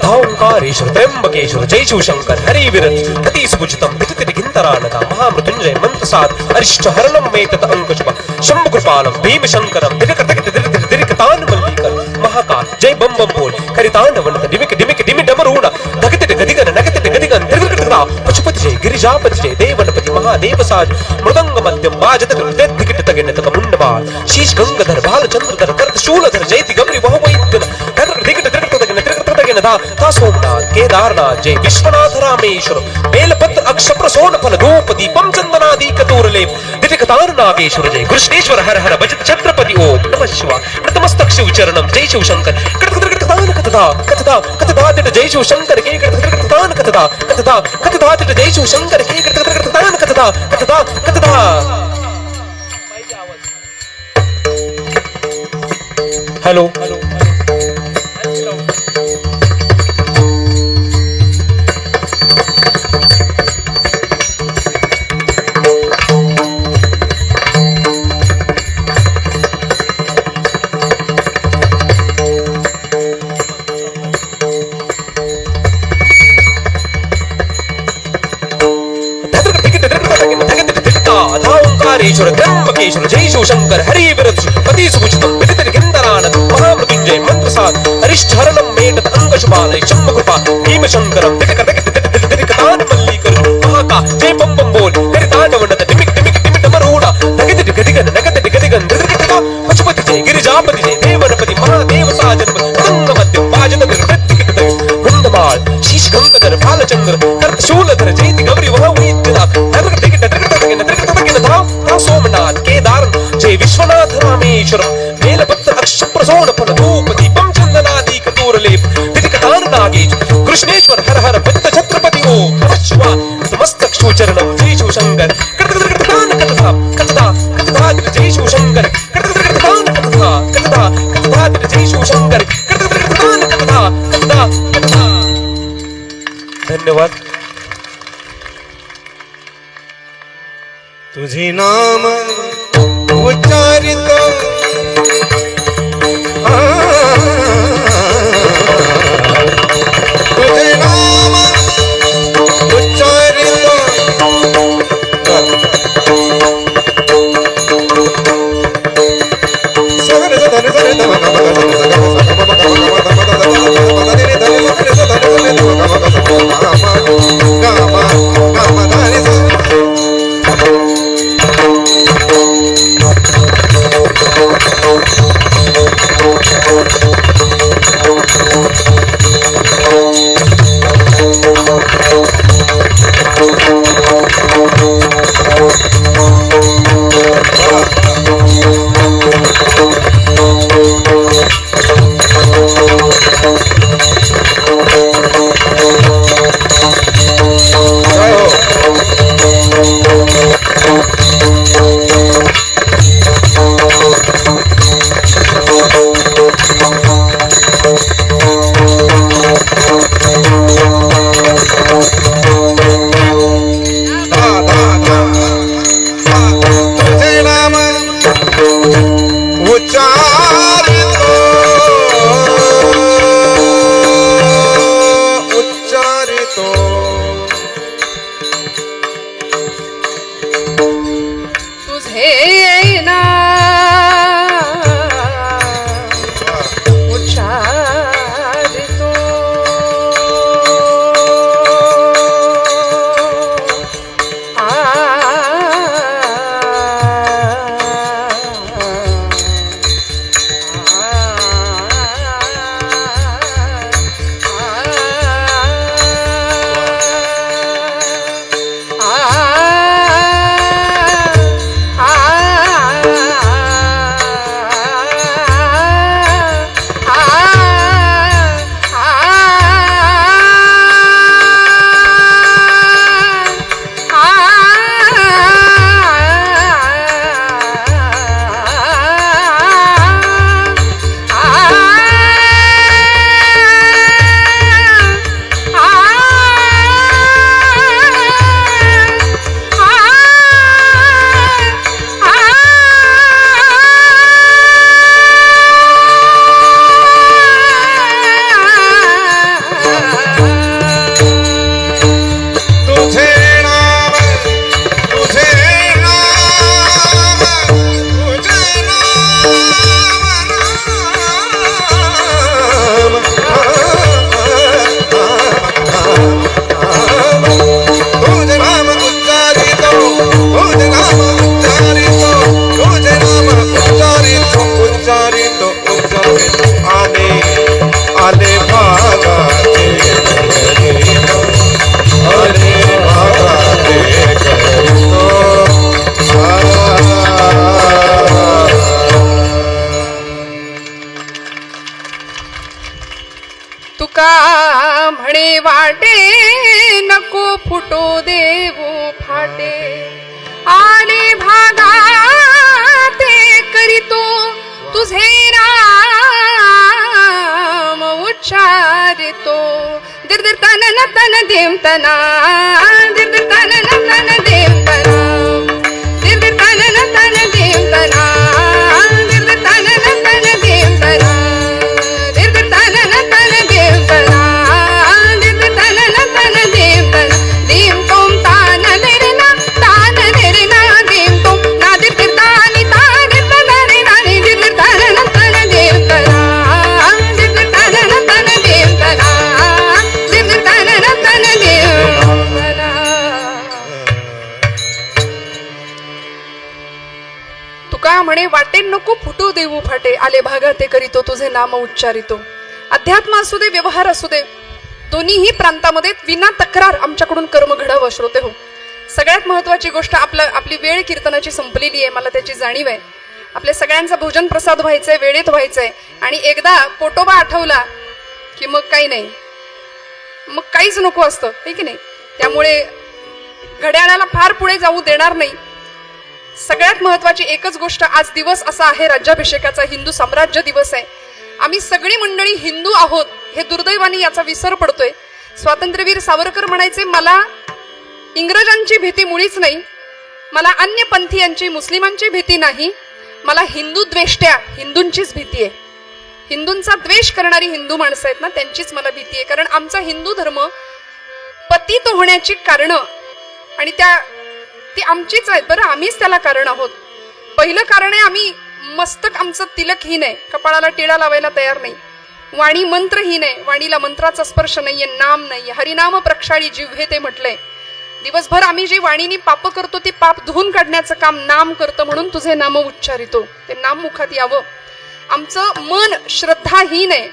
धाओंकारेश्वर त्र्यंबकेश्वर जय शिवशंकर हरी विरत अति सुपूजितम गिंतरानता महामृत्युंजय मंत्रसाद अरिष्ट हरणम मेतत अंकुशप शंभ कृपालम भीम शंकरम दिरिकतान मल्लिकर महाकाल जय बम बम बोल करितान वनत डिमिक डिमिक डिमि डमरूण धगतिट गदिगन नगतिट गदिगन दिरिकता पशुपति जय गिरिजापति जय देवनपति महादेव साज मृदंग मध्यम बाजत दिगिट तगिनत मुंडमाल शीश गंगाधर बालचंद्रधर कर्त शूलधर जयति गौरी बहुवैद्यन दिगिट ता सोमनाथ केदारनाथ जय विश्वनाथ रामेश्वर बेलपत्र अक्षप्र सोन फल धूप दीपम चंदनादि कतूरलेप दिटिकतार नागेश्वर जय कृष्णेश्वर हर हर भजत छत्रपति ओम नमः शिवाय नतमस्तक शिव चरणम जय शिव शंकर कथदान कथदा कथदा कथदा दिट जय शिव शंकर के कथदान कथदा कथदा कथदा दिट जय शिव शंकर के कथदान कथदा कथदा कथदा. Hello hello. धाओंकारेश्वर त्र्यंबकेश्वर जय शिवशंकर हरि विरत पति सुपूजितम गिंतरानत महामृत्युंजय मंत्रसाद अरिष्ट हरणम मेटत अंकुशपालय शंभ कृपा भीम शंकरम दिरिकतान मल्लिकर महाकाल जय बम बम बोल करितांडवनत डिमिक डिमिक डिमि डमरूण धगतिट गदिगन नगतिट गदिगन दिरिकता पशुपति जय गिरिजापति जय देवनपति महादेव साजन मृदंग मध्यम बाजत दिगिट गुंडमाल शीश गंगाधर बालचंद्र कर्त शूलधर जयति गौरी बहुवैद्यनाथ सोमनाथ केदार जय विश्वनाथ रामेश्वर बेलपत्र अक्षप्र सोन फल धूप दीपम चंदनादि कतूरलेप दिटिकतान नागेश्वर कृष्णेश्वर हर हर भजत छत्रपति ओम नमः शिवाय नतमस्तक शिव चरणम जय शिव शंकर कथदान कथदा कथदा कथदा जय शिव शंकर कथदान कथदा कथदा कथदा जय शिव शंकर कथदान कथदा कथदा कथदा. धन्यवाद. तुझे नाम उच्चारित तुझे नाम उच्चारित तुका म्हणे वाटे नको फुटो देऊ फाटे आले भागा ते करीतो तुझे नाम उच्चारितो दिर दिर तन न तन देव तना दिर दिर तन न तन देव तना दिर दिर तन न तन देव तना दिर दिर तन न तन देव तना दिर दिर तन न तन देव तना दिर दिर तन न तन देव तना देव तोम तान देरे ना तान देरे ना देव तोम ना दिर दिर तानी ता दिर तना रे ना दिर दिर तन न तन देव तना दिर दिर तन न तन देव तना दिर दिर तन न तन देव तना. तुका म्हणे वाटे नको फुटू देऊ फाटे आले भागा ते करीतो तुझे नाम उच्चारितो. अध्यात्म असू दे व्यवहार असू दे दोन्हीही प्रांतामध्ये विना तक्रार आमच्याकडून कर्म घडावं. श्रोते हो, सगळ्यात महत्वाची गोष्ट आपली वेळ कीर्तनाची संपलेली आहे, मला त्याची जाणीव आहे. आपल्या सगळ्यांचा भोजन प्रसाद व्हायचंय, वेळेत व्हायचंय आणि एकदा पोटोबा आठवला की मग काही नाही, मग काहीच नको असतं, हे की नाही. त्यामुळे घड्याळाला फार पुढे जाऊ देणार नाही. सगळ्यात महत्वाची एकच गोष्ट, आज दिवस असा आहे राज्याभिषेकाचा, हिंदू साम्राज्य दिवस आहे. आम्ही सगळी मंडळी हिंदू आहोत हे दुर्दैवाने याचा विसर पडतोय. स्वातंत्र्यवीर सावरकर म्हणायचे, मला इंग्रजांची भीती मुळीच नाही, मला अन्य पंथीयांची मुस्लिमांची भीती नाही, मला हिंदू द्वेष्ट्या हिंदूंचीच भीती आहे. हिंदूंचा द्वेष करणारी हिंदू माणसं आहेत ना, त्यांचीच मला भीती आहे. कारण आमचा हिंदू धर्म पतित होण्याची कारणं आणि ती आमचीच आहेत बरं, आम्हीच त्याला कारण आहोत. पहिलं कारण आहे, आम्ही मस्तक आमचं तिलकहीन आहे, कपाळाला टिळा लावायला तयार नाही. वाणी मंत्रहीन आहे, वाणीला मंत्राचा स्पर्श नाहीये, नाम नाहीये. हरिनाम प्रक्षाळी जिव्हे ते म्हटलंय. दिवसभर आम्ही जी वाणीनी पाप करतो ती पाप धुवून काढण्याचं काम नाम करतं, म्हणून तुझे नाम उच्चारितो, ते नाम मुखात यावं. आमचं मन श्रद्धाहीन आहे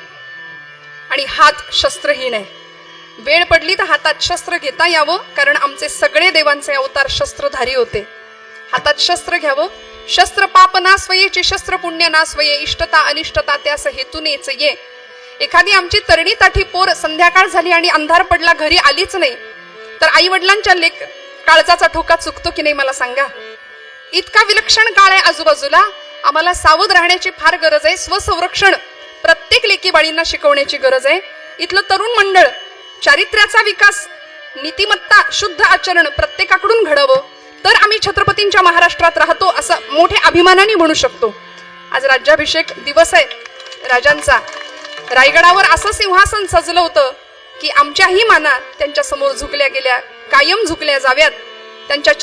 आणि हात शस्त्रहीन आहे. वेळ पडली तर हातात शस्त्र घेता यावं, कारण आमचे सगळे देवांचे अवतार शस्त्रधारी होते. हातात शस्त्र घ्यावं. शस्त्र पाप नास्वयेची शस्त्र पुण्य नास्वये इष्टता अनिष्टता त्यास हेतूनेच ये. एखादी आमची तरणी ताठी पोर संध्याकाळ झाली आणि अंधार पडला घरी आलीच नाही तर आई वडिलांच्या काळजाचा ठोका चुकतो की नाही मला सांगा. इतका विलक्षण काळ आहे आजूबाजूला, आम्हाला सावध राहण्याची फार गरज आहे. स्वसंरक्षण प्रत्येक लेकी बाळींना शिकवण्याची गरज आहे. इथलं तरुण मंडळ चारित्र्याचा विकास, नीतिमत्ता, शुद्ध आचरण प्रत्येकाकडून घडावं, तर आम्ही छत्रपतींच्या महाराष्ट्रात राहतो असं मोठ्या अभिमानाने म्हणू शकतो. आज राज्याभिषेक दिवस आहे राजांचा. रायगडावर असं सिंहासन सजलं होतं की आमच्याही माना त्यांच्या समोर झुकल्या गेल्या, कायम झुकल्या जाव्यात. त्यांच्या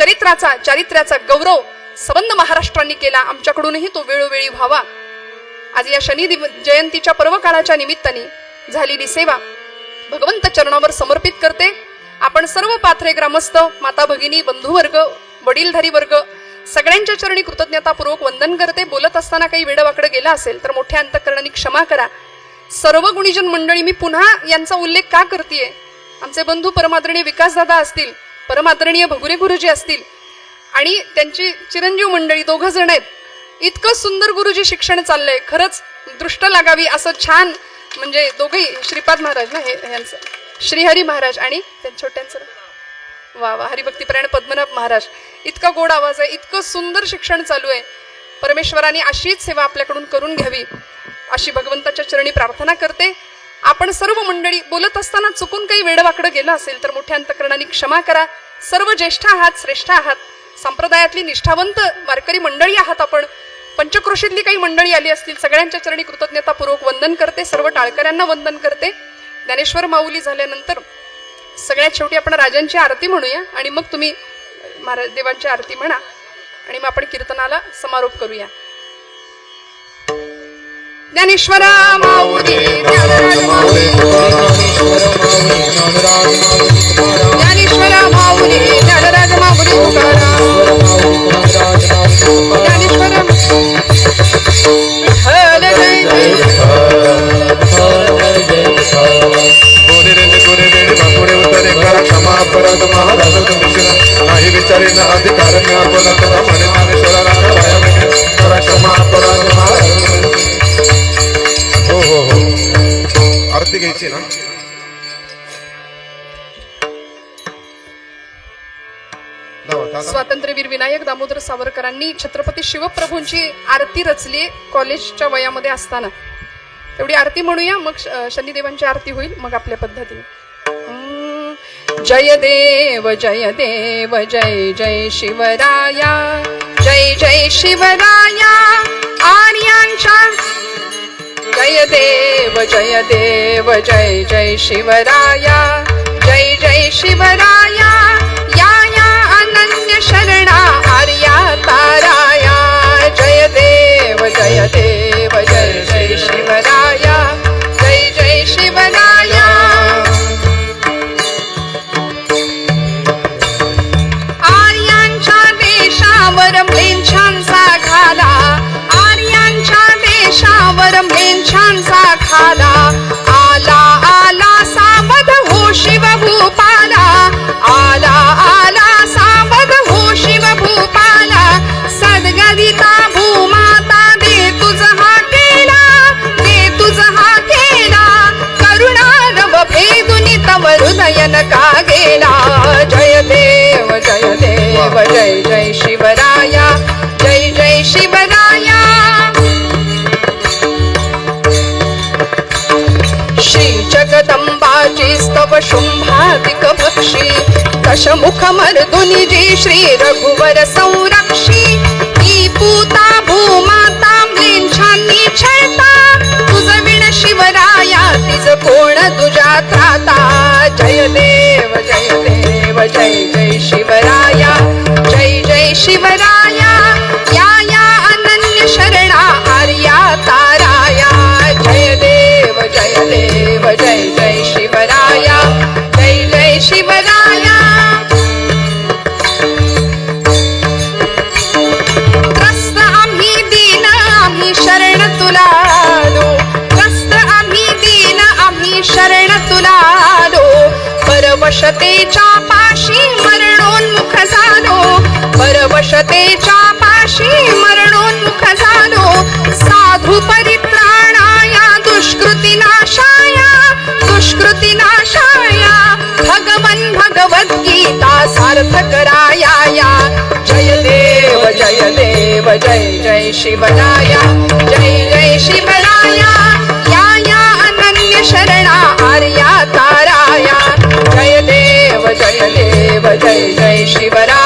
चारित्र्याचा गौरव सबंध महाराष्ट्रांनी केला, आमच्याकडूनही तो वेळोवेळी व्हावा. आज या शनी जयंतीच्या पर्वकाळाच्या निमित्ताने झालेली सेवा भगवंत चरणावर समर्पित करते. आपण सर्व पाथरे ग्रामस्थ, माता भगिनी, बंधुवर्ग, वडीलधारी वर्ग सगळ्यांच्या चरणी कृतज्ञतापूर्वक वंदन करते. बोलत असताना काही वेडवाकडं गेला असेल तर मोठ्या अंतःकरणाने क्षमा करा. सर्व गुणीजन मंडळी, मी पुन्हा यांचा उल्लेख का करतेय, आमचे बंधू परमादरणीय विकासदादा असतील, परमादरणीय भगुरे गुरुजी असतील आणि त्यांची चिरंजीव मंडळी 2 जण आहेत. इतकं सुंदर गुरुजी शिक्षण चाललंय, खरंच दृष्ट लागावी असं छान. म्हणजे दोघंही श्रीपाद महाराज ना, हे यांचं श्रीहरी महाराज आणि त्यांच्या छोट्यांचं वा वा हरिभक्तीपरायण पद्मनाभ महाराज. इतका गोड आवाज आहे, इतकं सुंदर शिक्षण चालू आहे. परमेश्वराने अशीच सेवा आपल्याकडून करून घ्यावी अशी भगवंताच्या चरणी प्रार्थना करते. आपण सर्व मंडळी बोलत असताना चुकून काही वेडवाकडं गेलं असेल तर मोठ्या अंतःकरणाने क्षमा करा. सर्व ज्येष्ठ आहात, श्रेष्ठ आहात, संप्रदायातली निष्ठावंत वारकरी मंडळी आहात. आपण पंचक्रोशीतली काही मंडळी आली असतील, सगळ्यांच्या चरणी कृतज्ञतापूर्वक वंदन करते. सर्व टाळकऱ्यांना वंदन करते. ज्ञानेश्वर माऊली झाल्यानंतर सगळ्यात शेवटी आपण राजांची आरती म्हणूया आणि मग तुम्ही महाराज देवांची आरती म्हणा आणि मग आपण कीर्तनाला समारोप करूया. ज्ञानेश्वर माऊली, ज्ञानेश्वर माऊली, ज्ञानेश्वर माऊली, ज्ञानराज माऊली तुकाराम, ज्ञानेश्वर विठ्ठल जय जय. क्षमा परत महाराज नाही विचारे ना अधिकार क्षमा परत. हो हो हो, आरती घ्यायची ना. स्वातंत्र्यवीर विनायक दामोदर सावरकरांनी छत्रपती शिवप्रभूंची आरती रचली कॉलेजच्या वयामध्ये असताना. तेवढी आरती म्हणूया, मग शनिदेवांची आरती होईल, मग आपल्या पद्धतीने. जय देव जय देव जय जय शिवराया, जय जय शिवराया आर्यांच्या. जय देव जय देव जय जय शिवराया, जय जय शिवराया या या अनन्य शरणा आर्या ताराया. जय देव जय देव जय जय शिवराया, जय जय शिवराया. आर्यांच्या देशावर म्लेच्छांचा घाला, आर्यांच्या देशावर म्लेच्छांचा घाला. आला आला सावध हो शिवभूपाला, आला आला सावध हो शिवभूपाला. सद्गदिता भूमाता दे तुझ हा केला, दे तुझ हा केला. करुणा नव भेदुनी तव हृदयन का गेला. जय देव जय देव जय जय शिवराया, जय जय शिवराया. श्री जगदंबाची स्तव शुंभादिक भक्षी, दशमुख मर्दुनी जी श्री रघुवर संरक्षी. ही पूता भूमाता म्लेच्छांनी छळता, तुझ विण शिवराया तिज कोण तुझ्या त्राता. जय देव जय देव जय जय शिवराया, जय जय शिवराया या या अनन्य शरणा आर्या ताराया. जय देव जय देव जय जय शिवराया, जय जय शिवराया. त्रस्त आम्ही दीन आम्ही शरण तुला आलो, त्रस्त आम्ही दीन आम्ही शरण तुला आलो. परवशतेच्या पाशी मरणोन्मुख झालो, परवशतेच्या पाशी मरणोन्मुख झालो. साधू परित्राणाया दुष्कृती नाशाया, दुष्कृती नाशाया. भगवन भगवद्गीता सार्थ कराया. जय देव जय देव जय जय शिवराया, जय जय शिवराया या या अनन्य शरणा आर्या ताराया. जय देव जय देव जय जय शिवराया.